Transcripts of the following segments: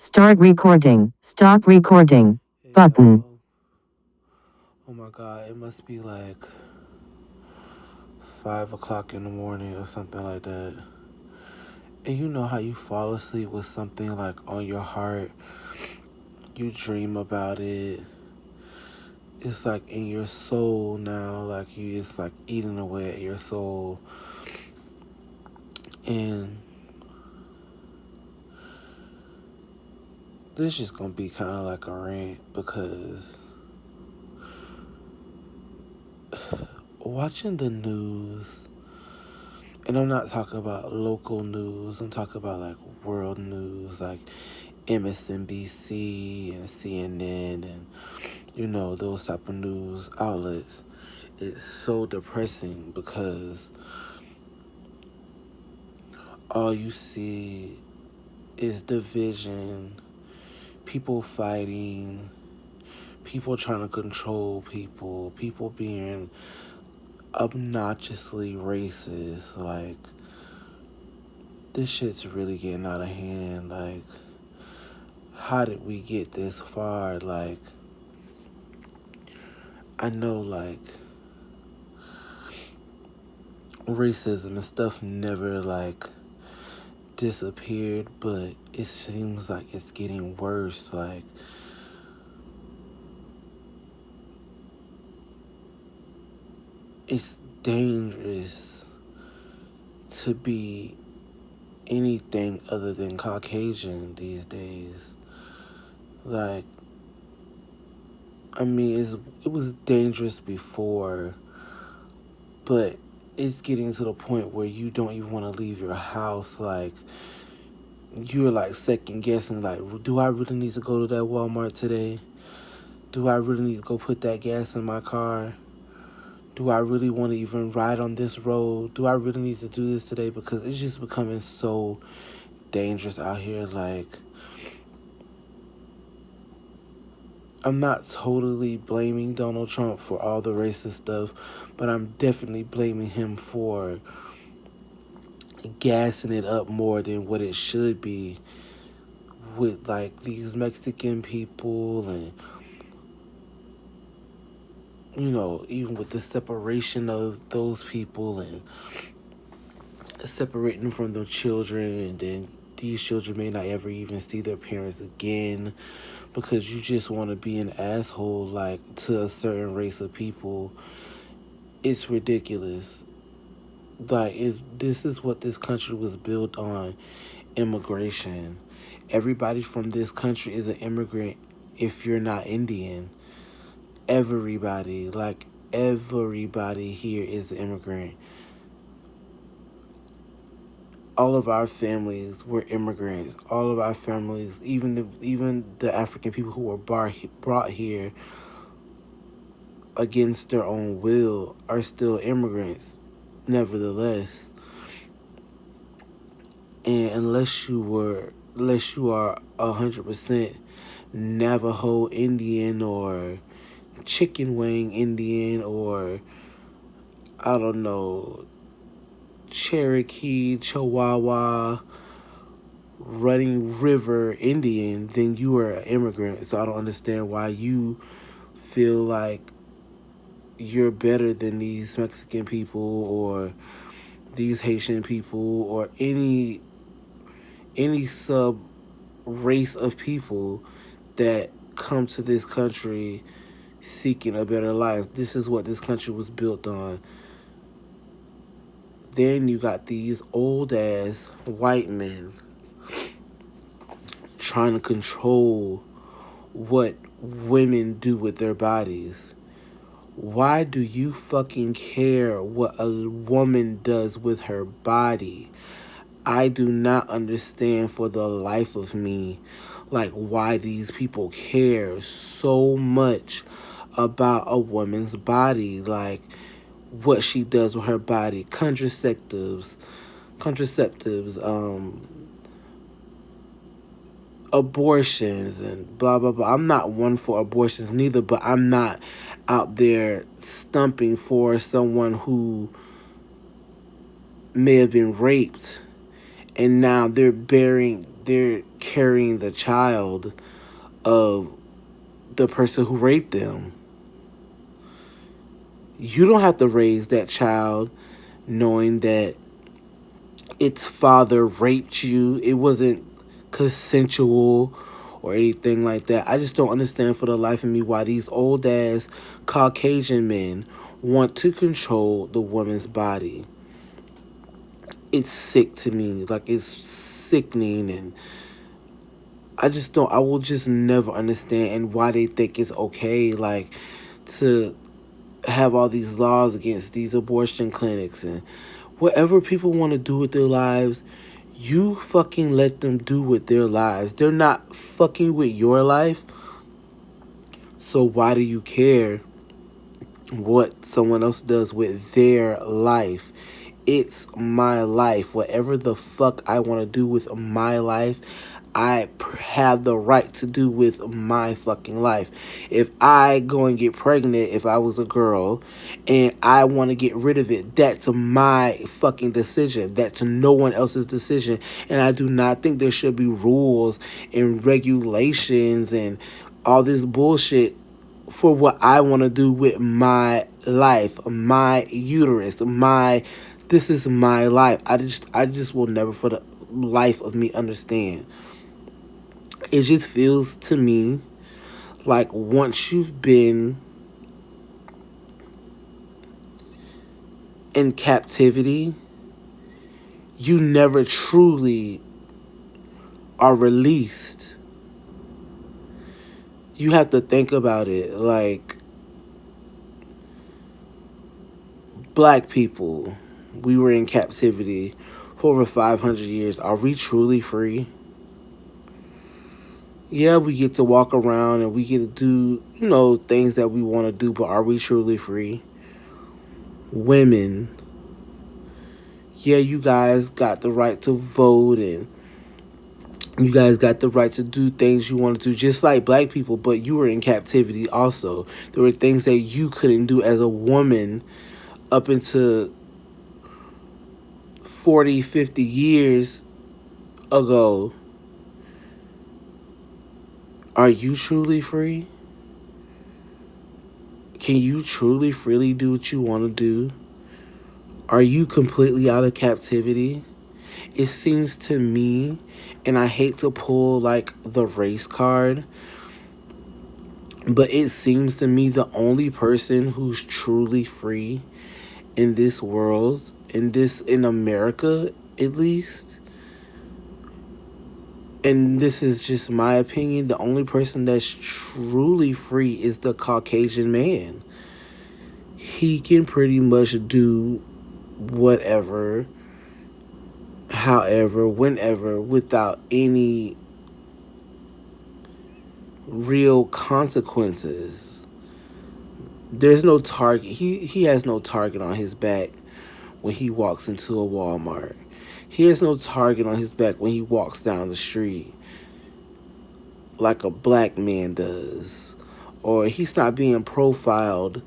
Start recording. Stop recording. Hey Button. y'all. Oh my god, it must be like 5 o'clock in the morning or something like that. And you know how you fall asleep with something like on your heart, you dream about it. It's like in your soul now, like it's like eating away at your soul. And this is gonna be kind of like a rant because watching the news, and I'm not talking about local news, I'm talking about like world news, like MSNBC and CNN and those type of news outlets. It's so depressing because all you see is division, people fighting, people trying to control people, people being obnoxiously racist. Like, this shit's really getting out of hand. Like, how did we get this far? Like, I know, like, racism and stuff never, like, disappeared, but it seems like it's getting worse. Like, it's dangerous to be anything other than Caucasian these days. Like, I mean, it was dangerous before, but it's getting to the point where you don't even want to leave your house. Like, you're like second guessing, like, do I really need to go to that Walmart today? Do I really need to go put that gas in my car? Do I really want to even ride on this road? Do I really need to do this today? Because it's just becoming so dangerous out here. Like, I'm not totally blaming Donald Trump for all the racist stuff, but I'm definitely blaming him for gassing it up more than what it should be with, like, these Mexican people and, even with the separation of those people and separating from their children, and then these children may not ever even see their parents again because you just want to be an asshole, like, to a certain race of people. It's ridiculous. Like, this is what this country was built on: immigration. Everybody from this country is an immigrant if you're not Indian. Everybody here is an immigrant. All of our families were immigrants. All of our families, even the African people who were brought here against their own will, are still immigrants, nevertheless. And unless you are 100% Navajo Indian or Chicken Wing Indian or, I don't know, Cherokee, Chihuahua, Running River Indian, then you are an immigrant. So I don't understand why you feel like you're better than these Mexican people or these Haitian people or any sub race of people that come to this country seeking a better life. This is what this country was built on. Then you got these old ass white men trying to control what women do with their bodies. Why do you fucking care what a woman does with her body? I do not understand for the life of me, like, why these people care so much about a woman's body, like what she does with her body, contraceptives, abortions, and blah blah blah. I'm not one for abortions neither, but I'm not out there stumping for someone who may have been raped and now they're carrying the child of the person who raped them. You don't have to raise that child knowing that its father raped you. It wasn't consensual or anything like that. I just don't understand for the life of me why these old ass Caucasian men want to control the woman's body. It's sick to me. Like, it's sickening, and I will just never understand and why they think it's okay, like, to have all these laws against these abortion clinics and whatever people want to do with their lives. You fucking let them do with their lives. They're not fucking with your life. So why do you care what someone else does with their life? It's my life. Whatever the fuck I want to do with my life, I have the right to do with my fucking life. If I go and get pregnant, if I was a girl, and I want to get rid of it, that's my fucking decision. That's no one else's decision. And I do not think there should be rules and regulations and all this bullshit for what I want to do with my life, my uterus, this is my life. I just will never for the life of me understand. It just feels to me like once you've been in captivity, you never truly are released. You have to think about it. Like, black people, we were in captivity for over 500 years. Are we truly free? Yeah, we get to walk around and we get to do, things that we want to do, but are we truly free? Women, yeah, you guys got the right to vote and you guys got the right to do things you want to do, just like black people, but you were in captivity also. There were things that you couldn't do as a woman up into 40, 50 years ago. Are you truly free? Can you truly freely do what you want to do? Are you completely out of captivity? It seems to me, and I hate to pull like the race card, but it seems to me the only person who's truly free in this world, in America at least, and this is just my opinion, the only person that's truly free is the Caucasian man. He can pretty much do whatever, however, whenever, without any real consequences. There's no target. He has no target on his back when he walks into a Walmart. He has no target on his back when he walks down the street like a black man does. Or he's not being profiled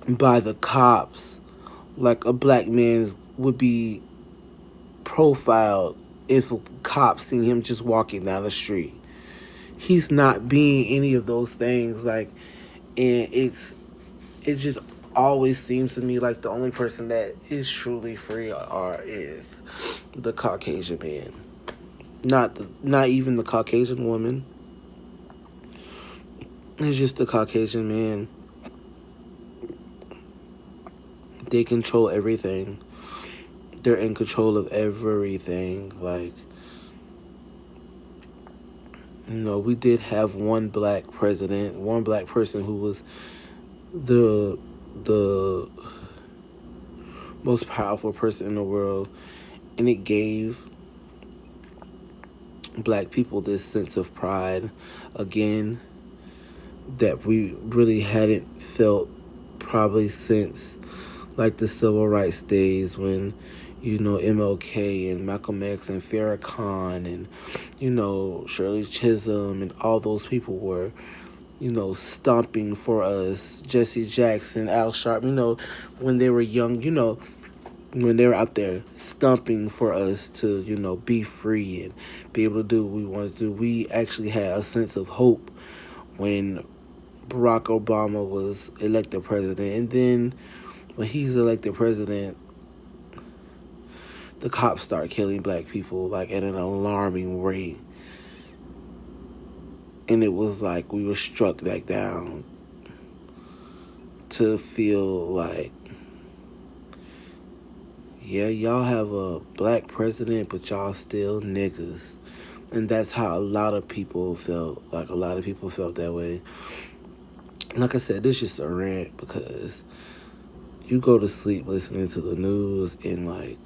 by the cops like a black man would be profiled if a cop seen him just walking down the street. He's not being any of those things. Like, and it just always seems to me like the only person that is truly free is the Caucasian man. Not even the Caucasian woman. It's just the Caucasian man. They control everything. They're in control of everything. Like, we did have one black president, one black person who was the most powerful person in the world, and it gave black people this sense of pride again that we really hadn't felt probably since like the civil rights days when MLK and Malcolm X and Farrakhan and Shirley Chisholm and all those people were stomping for us. Jesse Jackson, Al Sharpton, when they were young, when they're out there stumping for us to, be free and be able to do what we want to do. We actually had a sense of hope when Barack Obama was elected president. And then when he's elected president, the cops start killing black people like at an alarming rate. And it was like we were struck back down to feel like, yeah, y'all have a black president, but y'all still niggas. And that's how a lot of people felt. Like, a lot of people felt that way. Like I said, this is just a rant because you go to sleep listening to the news and, like,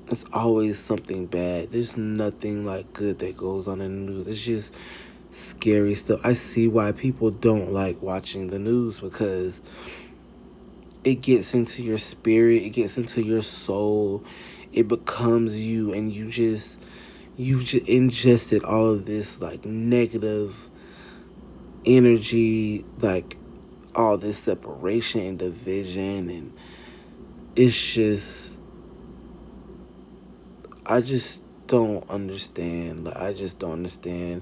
it's always something bad. There's nothing, like, good that goes on in the news. It's just scary stuff. I see why people don't like watching the news, because it gets into your spirit, it gets into your soul, it becomes you, and you've just ingested all of this like negative energy, like all this separation and division, and it's just, I just don't understand. Like, I just don't understand.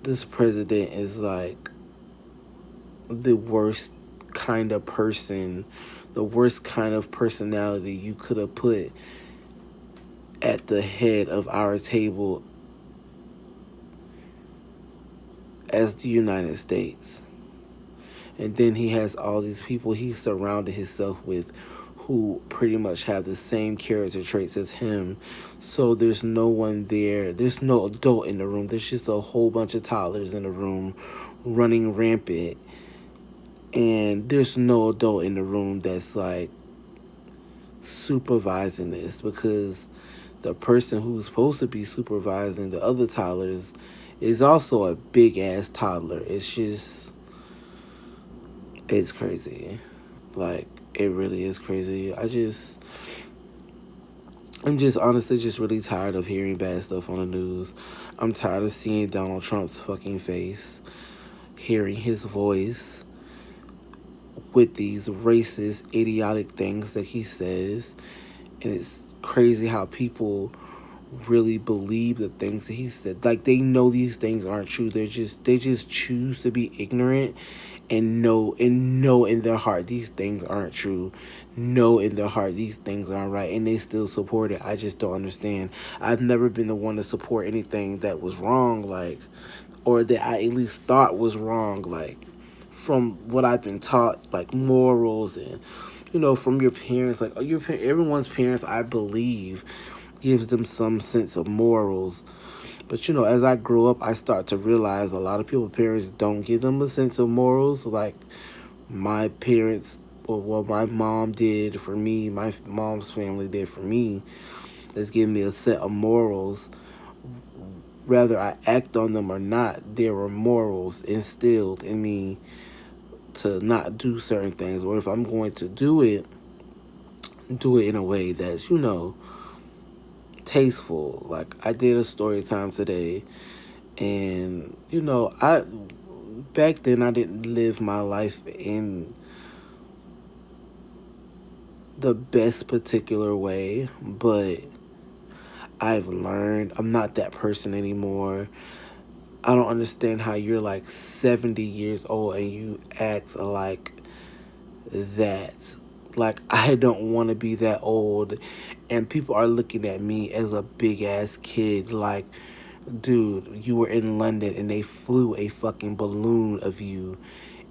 This president is like the worst kind of person, the worst kind of personality you could have put at the head of our table as the United States. And then he has all these people he surrounded himself with who pretty much have the same character traits as him. So there's no one there. There's no adult in the room. There's just a whole bunch of toddlers in the room running rampant. And there's no adult in the room that's like supervising this, because the person who's supposed to be supervising the other toddlers is also a big ass toddler. It's just, it's crazy. Like, it really is crazy. I'm just honestly just really tired of hearing bad stuff on the news. I'm tired of seeing Donald Trump's fucking face, hearing his voice with these racist, idiotic things that he says. And it's crazy how people really believe the things that he said. Like, they know these things aren't true. They just choose to be ignorant and know in their heart these things aren't true. Know in their heart these things aren't right, and they still support it. I just don't understand. I've never been the one to support anything that was wrong, like, or that I at least thought was wrong, like, from what I've been taught, like morals and, from your parents. Like, everyone's parents, I believe, gives them some sense of morals. But, as I grow up, I start to realize a lot of people's parents don't give them a sense of morals. Like, my parents, or what my mom did for me, my mom's family did for me, is give me a set of morals. Whether I act on them or not, there were morals instilled in me to not do certain things. Or if I'm going to do it in a way that's, tasteful. Like, I did a story time today, and I back then I didn't live my life in the best particular way, but I've learned I'm not that person anymore. I don't understand how you're like 70 years old and you act like that. Like, I don't want to be that old, and people are looking at me as a big ass kid. Like, dude, you were in London and they flew a fucking balloon of you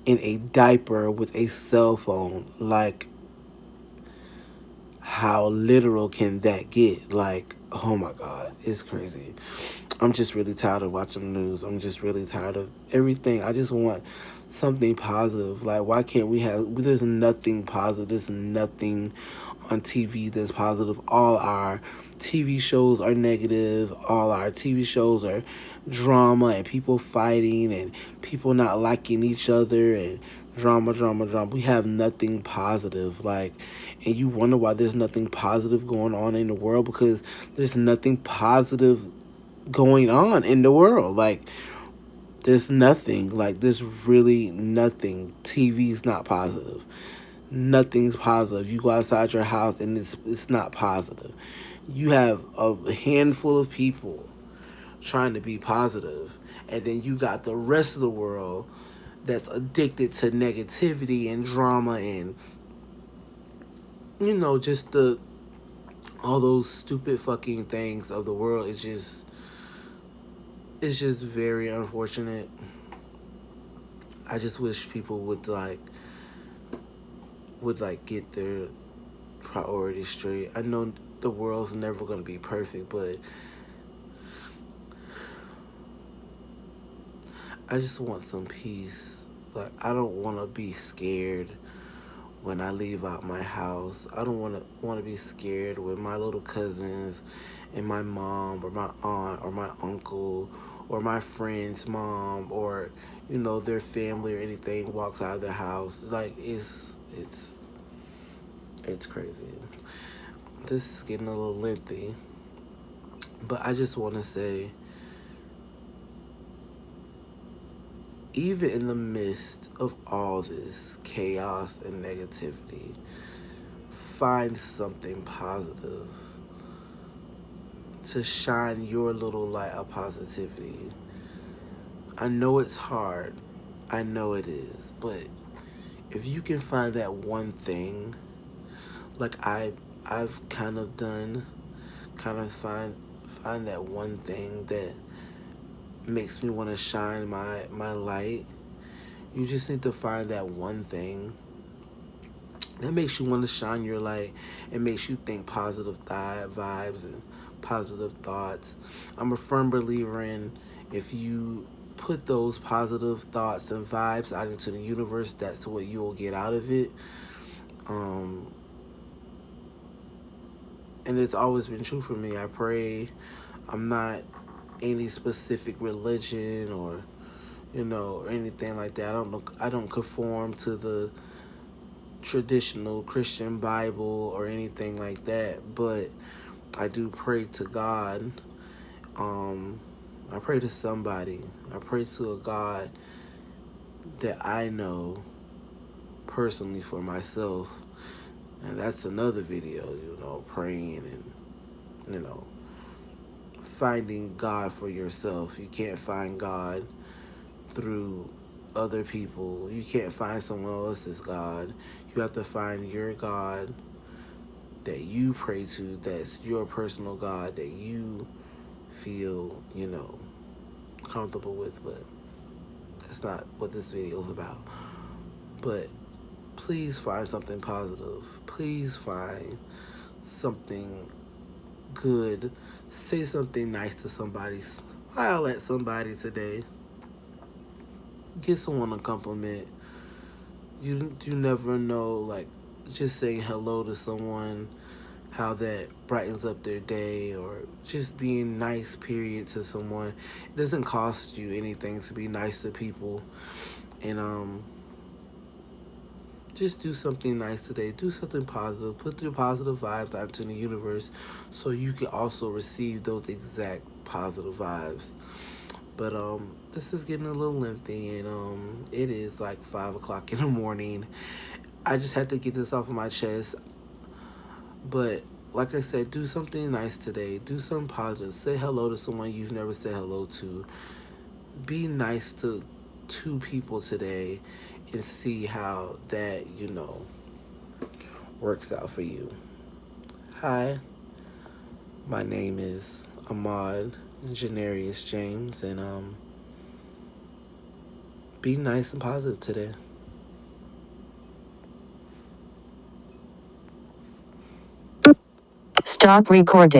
in a diaper with a cell phone. Like, how literal can that get? Like, oh my God, it's crazy. I'm just really tired of watching the news. I'm just really tired of everything. I just want something positive. Like, why can't we have, there's nothing positive. There's nothing on TV that's positive. All our TV shows are negative. All our TV shows are drama and people fighting and people not liking each other and drama. We have nothing positive. Like, and you wonder why there's nothing positive going on in the world, because there's nothing positive going on in the world. Like, there's nothing. Like, there's really nothing. TV's not positive. nothing's positive. You go outside your house and it's not positive. You have a handful of people trying to be positive, and then you got the rest of the world that's addicted to negativity and drama and just the all those stupid fucking things of the world. It's just very unfortunate. I just wish people would get their priorities straight. I know the world's never gonna be perfect, but I just want some peace. Like, I don't want to be scared when I leave out my house. I don't want to be scared when my little cousins and my mom or my aunt or my uncle or my friend's mom or their family or anything walks out of the house. Like, it's crazy. This is getting a little lengthy, but I just want to say, even in the midst of all this chaos and negativity, find something positive to shine your little light of positivity. I know it's hard. I know it is. But if you can find that one thing, like I've kind of done, find that one thing that makes me want to shine my light. You just need to find that one thing that makes you want to shine your light and makes you think positive vibes and positive thoughts. I'm a firm believer in, if you put those positive thoughts and vibes out into the universe, that's what you'll get out of it. And it's always been true for me. I pray. I'm not any specific religion or or anything like that. I don't conform to the traditional Christian Bible or anything like that, but I do pray to God. I pray to somebody. I pray to a God that I know personally for myself. And that's another video, praying and, finding God for yourself. You can't find God through other people. You can't find someone else's God. You have to find your God that you pray to, that's your personal God that you feel, comfortable with, but that's not what this video is about. But please find something positive. Please find something good. Say something nice to somebody. Smile at somebody today. Give someone a compliment. You never know, like, just saying hello to someone, how that brightens up their day, or just being nice, period, to someone. It doesn't cost you anything to be nice to people. And just do something nice today. Do something positive. Put your positive vibes out into the universe so you can also receive those exact positive vibes. But this is getting a little lengthy, and it is like 5 o'clock in the morning. I just had to get this off of my chest. But like I said, do something nice today. Do something positive. Say hello to someone you've never said hello to. Be nice to 2 people today and see how that, works out for you. Hi, my name is Ahmad Janarius James, and be nice and positive today. Stop recording.